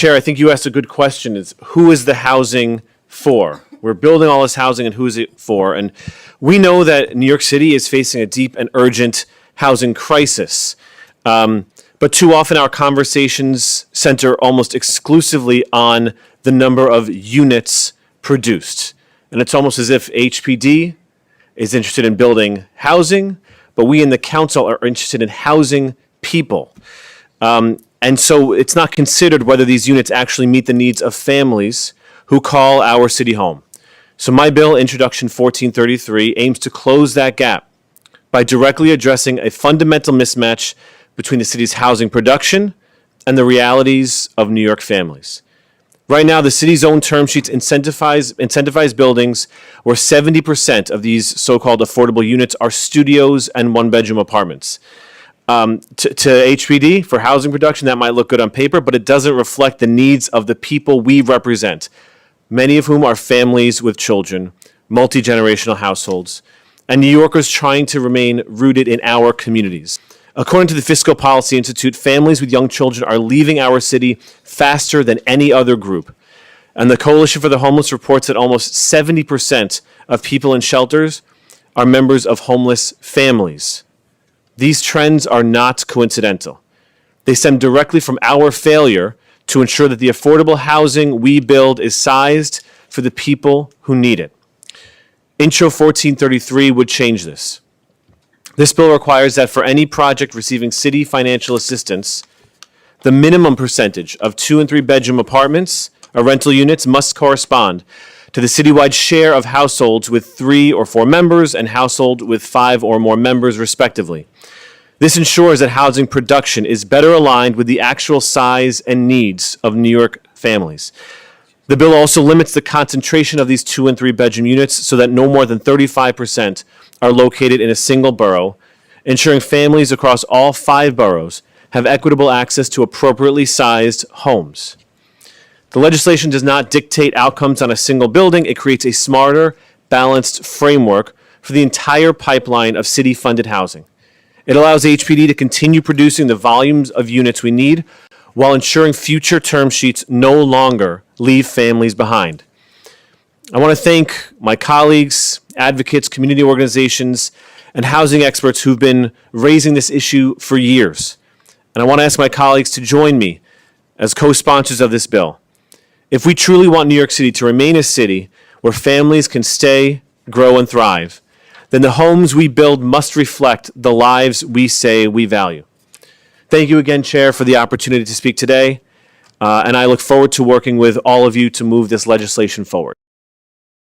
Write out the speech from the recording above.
Chair, I think you asked a good question, is who is the housing for? We're building all this housing, and who is it for? And we know that New York City is facing a deep and urgent housing crisis. But too often our conversations center almost exclusively on the number of units produced. And it's almost as if HPD is interested in building housing, but we in the council are interested in housing people. And so it's not considered whether these units actually meet the needs of families who call our city home. So my bill, Introduction 1433, aims to close that gap by directly addressing a fundamental mismatch between the city's housing production and the realities of New York families. Right now, the city's own term sheets incentivize buildings where 70% of these so-called affordable units are studios and one-bedroom apartments. To HPD, for housing production, that might look good on paper, but it doesn't reflect the needs of the people we represent, many of whom are families with children, multi-generational households, and New Yorkers trying to remain rooted in our communities. According to the Fiscal Policy Institute, families with young children are leaving our city faster than any other group. And the Coalition for the Homeless reports that almost 70% of people in shelters are members of homeless families. These trends are not coincidental. They stem directly from our failure to ensure that the affordable housing we build is sized for the people who need it. Intro 1433 would change this. This bill requires that for any project receiving city financial assistance, the minimum percentage of 2- and 3-bedroom apartments or rental units must correspond to the citywide share of households with 3 or 4 members and household with 5 or more members, respectively. This ensures that housing production is better aligned with the actual size and needs of New York families. The bill also limits the concentration of these 2- and 3-bedroom units so that no more than 35% are located in a single borough, ensuring families across all 5 boroughs have equitable access to appropriately sized homes. The legislation does not dictate outcomes on a single building. It creates a smarter, balanced framework for the entire pipeline of city-funded housing. It allows HPD to continue producing the volumes of units we need while ensuring future term sheets no longer leave families behind. I want to thank my colleagues, advocates, community organizations, and housing experts who've been raising this issue for years. And I want to ask my colleagues to join me as co-sponsors of this bill. If we truly want New York City to remain a city where families can stay, grow, and thrive, then the homes we build must reflect the lives we say we value. Thank you again, Chair, for the opportunity to speak today, and I look forward to working with all of you to move this legislation forward.